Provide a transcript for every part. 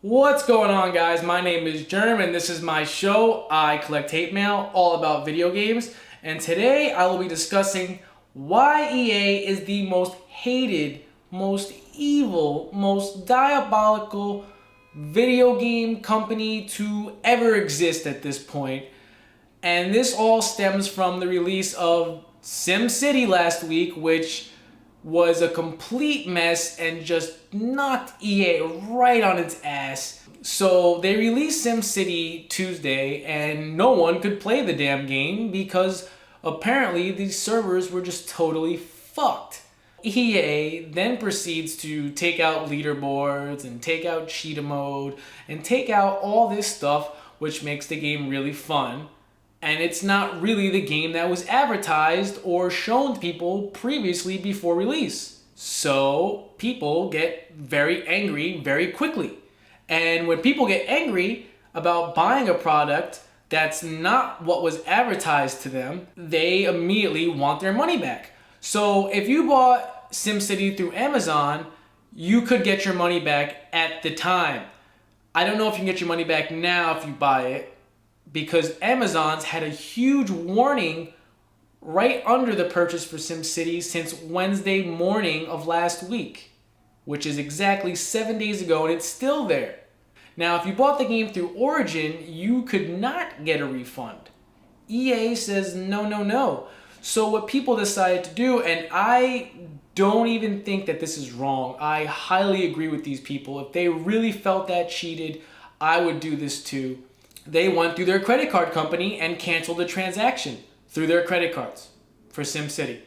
What's going on, guys? My name is Germ and this is my show. I collect hate mail all about video games, and today I will be discussing why EA is the most hated, most evil, most diabolical video game company to ever exist at this point. And this all stems from the release of SimCity last week, which was a complete mess and just knocked EA right on its ass. So they released SimCity Tuesday and no one could play the damn game because apparently these servers were just totally fucked. EA then proceeds to take out leaderboards and take out cheetah mode and take out all this stuff which makes the game really fun. And it's not really the game that was advertised or shown to people previously before release. So people get very angry very quickly. And when people get angry about buying a product that's not what was advertised to them, they immediately want their money back. So if you bought SimCity through Amazon, you could get your money back at the time. I don't know if you can get your money back now if you buy it, because Amazon's had a huge warning right under the purchase for SimCity since Wednesday morning of last week, which is exactly 7 days ago, and it's still there. Now, if you bought the game through Origin, you could not get a refund. EA says no, no, no. So what people decided to do, and I don't even think that this is wrong. I highly agree with these people. If they really felt that cheated, I would do this too. They went through their credit card company and canceled the transaction through their credit cards for SimCity.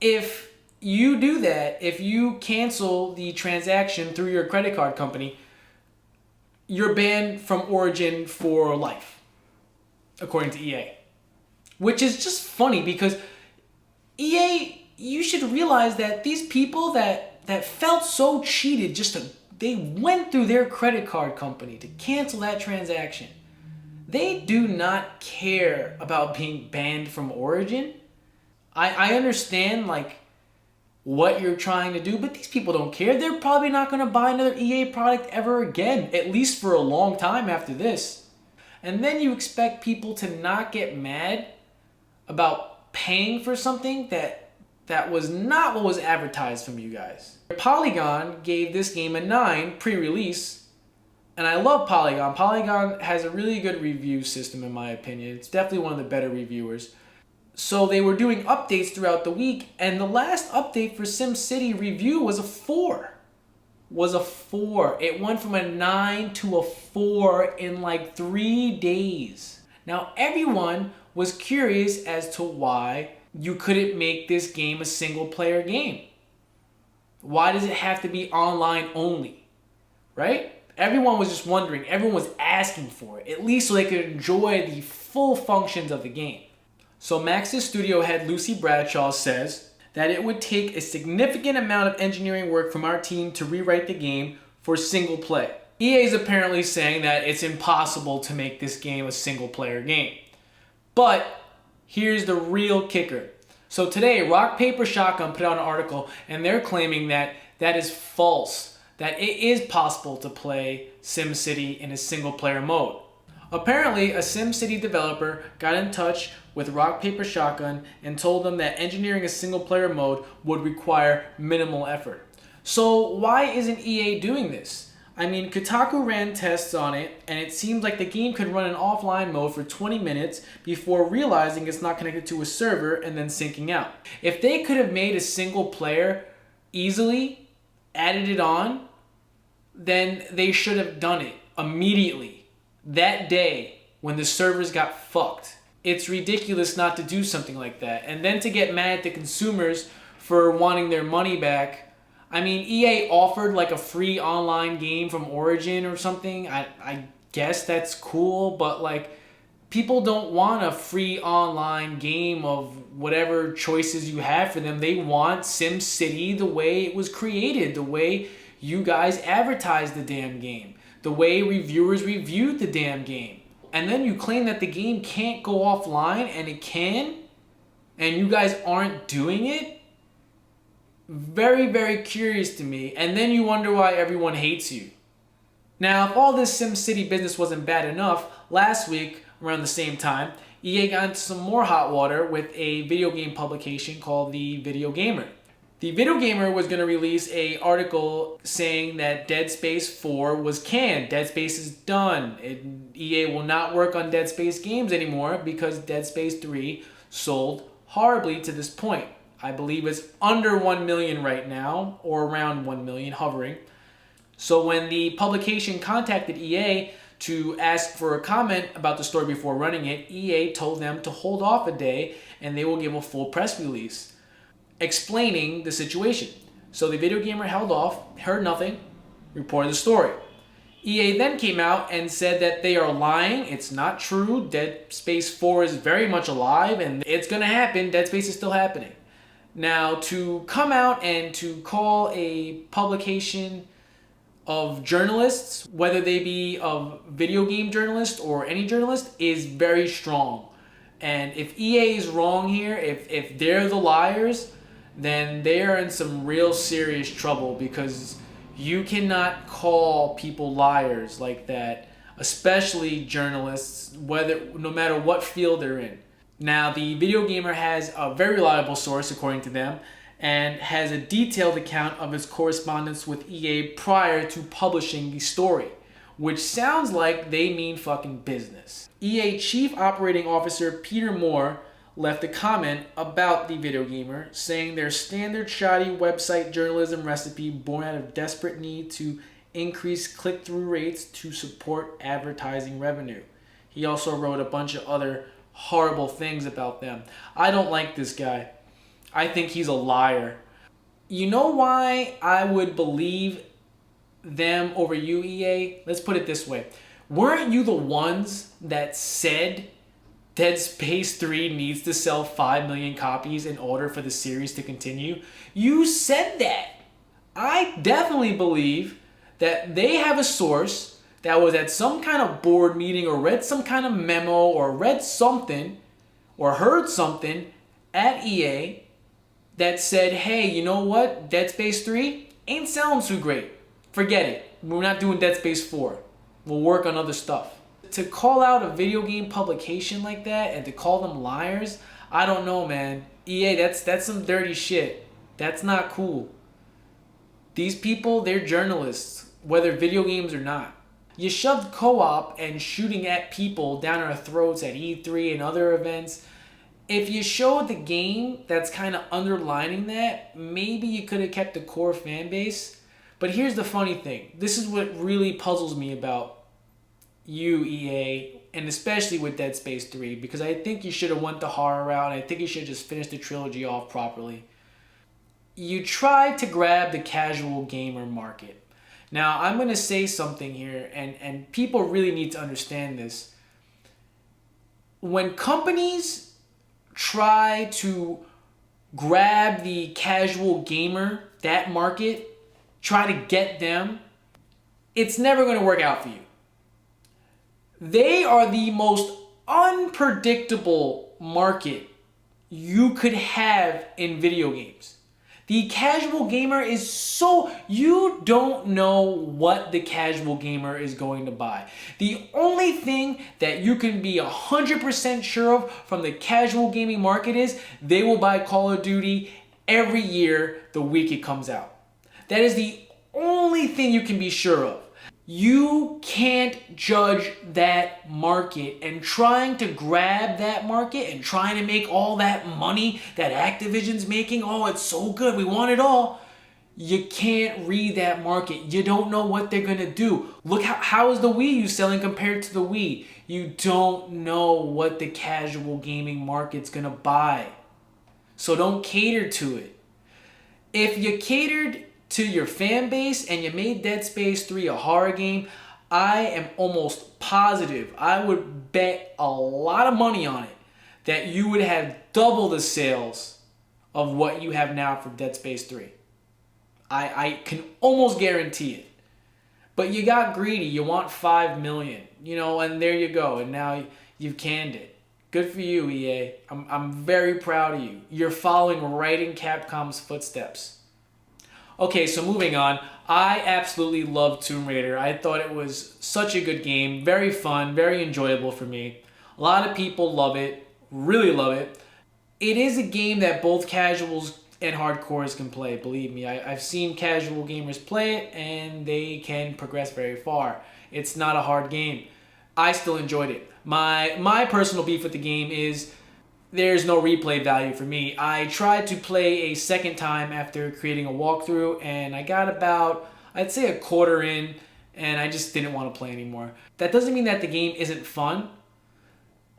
If you do that, if you cancel the transaction through your credit card company, you're banned from Origin for life, according to EA. Which is just funny because EA, you should realize that these people that felt so cheated they went through their credit card company to cancel that transaction. They do not care about being banned from Origin. I understand what you're trying to do, but these people don't care. They're probably not going to buy another EA product ever again, at least for a long time after this. And then you expect people to not get mad about paying for something that was not what was advertised from you guys. Polygon gave this game a 9 pre-release, and I love Polygon. Polygon has a really good review system in my opinion. It's definitely one of the better reviewers. So they were doing updates throughout the week, and the last update for SimCity review was a 4. It went from a 9 to a 4 in like 3 days. Now everyone was curious as to why you couldn't make this game a single player game. Why does it have to be online only? Right? Everyone was just wondering. Everyone was asking for it, at least so they could enjoy the full functions of the game. So Max's studio head Lucy Bradshaw says that it would take a significant amount of engineering work from our team to rewrite the game for single play. EA is apparently saying that it's impossible to make this game a single player game. But here's the real kicker. So today, Rock, Paper, Shotgun put out an article, and they're claiming that that is false, that it is possible to play SimCity in a single-player mode. Apparently, a SimCity developer got in touch with Rock, Paper, Shotgun and told them that engineering a single-player mode would require minimal effort. So why isn't EA doing this? I mean, Kotaku ran tests on it, and it seems like the game could run in offline mode for 20 minutes before realizing it's not connected to a server and then syncing out. If they could have made a single player easily, added it on, then they should have done it immediately, that day when the servers got fucked. It's ridiculous not to do something like that. And then to get mad at the consumers for wanting their money back. I mean, EA offered like a free online game from Origin or something. I guess that's cool, but like people don't want a free online game of whatever choices you have for them. They want SimCity the way it was created, the way you guys advertised the damn game, the way reviewers reviewed the damn game. And then you claim that the game can't go offline, and it can, and you guys aren't doing it? Very, very curious to me. And then you wonder why everyone hates you. Now, if all this SimCity business wasn't bad enough, last week, around the same time, EA got into some more hot water with a video game publication called The Video Gamer. The Video Gamer was going to release an article saying that Dead Space 4 was canned. Dead Space is done. EA will not work on Dead Space games anymore because Dead Space 3 sold horribly to this point. I believe it's under 1 million right now, or around 1 million, hovering. So when the publication contacted EA to ask for a comment about the story before running it, EA told them to hold off a day and they will give a full press release explaining the situation. So the Video Gamer held off, heard nothing, reported the story. EA then came out and said that they are lying. It's not true. Dead Space 4 is very much alive and it's going to happen. Dead Space is still happening. Now, to come out and to call a publication of journalists, whether they be of video game journalists or any journalist, is very strong. And if EA is wrong here, if they're the liars, then they are in some real serious trouble, because you cannot call people liars like that, especially journalists, no matter what field they're in. Now, the Video Gamer has a very reliable source, according to them, and has a detailed account of his correspondence with EA prior to publishing the story, which sounds like they mean fucking business. EA Chief Operating Officer Peter Moore left a comment about the Video Gamer, saying their standard shoddy website journalism recipe born out of desperate need to increase click-through rates to support advertising revenue. He also wrote a bunch of other horrible things about them. I don't like this guy. I think he's a liar. You know why I would believe them over you, EA? Let's put it this way. Weren't you the ones that said Dead Space 3 needs to sell 5 million copies in order for the series to continue? You said that. I definitely believe that they have a source that was at some kind of board meeting or read some kind of memo or read something or heard something at EA that said, hey, you know what? Dead Space 3 ain't selling too great. Forget it. We're not doing Dead Space 4. We'll work on other stuff. To call out a video game publication like that and to call them liars, I don't know, man. EA, that's some dirty shit. That's not cool. These people, they're journalists, whether video games or not. You shoved co-op and shooting at people down our throats at E3 and other events. If you showed the game that's kind of underlining that, maybe you could have kept the core fan base. But here's the funny thing. This is what really puzzles me about you, EA, and especially with Dead Space 3, because I think you should have went the horror route, and I think you should have just finished the trilogy off properly. You tried to grab the casual gamer market. Now, I'm going to say something here, and people really need to understand this. When companies try to grab the casual gamer, that market, try to get them, it's never going to work out for you. They are the most unpredictable market you could have in video games. The casual gamer is you don't know what the casual gamer is going to buy. The only thing that you can be 100% sure of from the casual gaming market is they will buy Call of Duty every year the week it comes out. That is the only thing you can be sure of. You can't judge that market, and trying to grab that market and trying to make all that money that Activision's making, oh, it's so good, we want it all. You can't read that market. You don't know what they're going to do. Look, how is the Wii U selling compared to the Wii? You don't know what the casual gaming market's going to buy. So don't cater to it. If you catered to your fan base and you made Dead Space 3 a horror game, I am almost positive, I would bet a lot of money on it, that you would have double the sales of what you have now for Dead Space 3. I can almost guarantee it. But you got greedy, you want 5 million, and there you go, and now you've canned it. Good for you, EA. I'm very proud of you. You're following right in Capcom's footsteps. Okay, so moving on. I absolutely love Tomb Raider. I thought it was such a good game. Very fun, very enjoyable for me. A lot of people love it, really love it. It is a game that both casuals and hardcores can play, believe me. I've seen casual gamers play it and they can progress very far. It's not a hard game. I still enjoyed it. My personal beef with the game is there's no replay value for me. I tried to play a second time after creating a walkthrough and I got about, I'd say, a quarter in and I just didn't want to play anymore. That doesn't mean that the game isn't fun.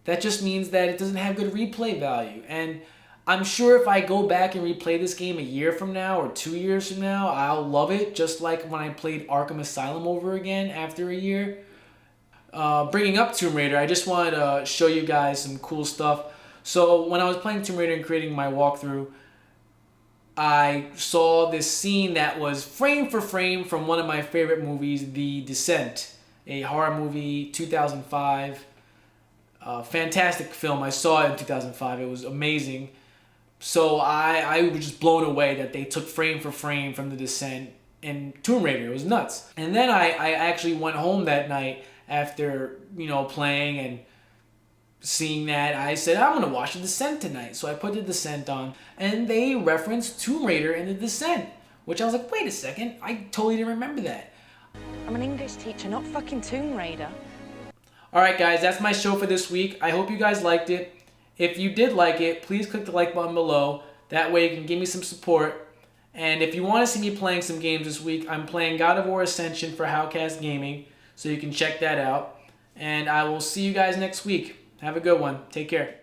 That just means that it doesn't have good replay value. And I'm sure if I go back and replay this game a year from now or 2 years from now, I'll love it, just like when I played Arkham Asylum over again after a year. Bringing up Tomb Raider, I just wanted to show you guys some cool stuff. So when I was playing Tomb Raider and creating my walkthrough, I saw this scene that was frame for frame from one of my favorite movies, The Descent, a horror movie, 2005. Fantastic film. I saw it in 2005. It was amazing. So I was just blown away that they took frame for frame from The Descent in Tomb Raider. It was nuts. And then I actually went home that night after, playing and seeing that. I said, I'm going to watch The Descent tonight. So I put The Descent on and they referenced Tomb Raider in The Descent, which I was like, wait a second. I totally didn't remember that. I'm an English teacher, not fucking Tomb Raider. Alright guys, that's my show for this week. I hope you guys liked it. If you did like it, please click the like button below. That way you can give me some support. And if you want to see me playing some games this week, I'm playing God of War Ascension for Howcast Gaming, so you can check that out. And I will see you guys next week. Have a good one. Take care.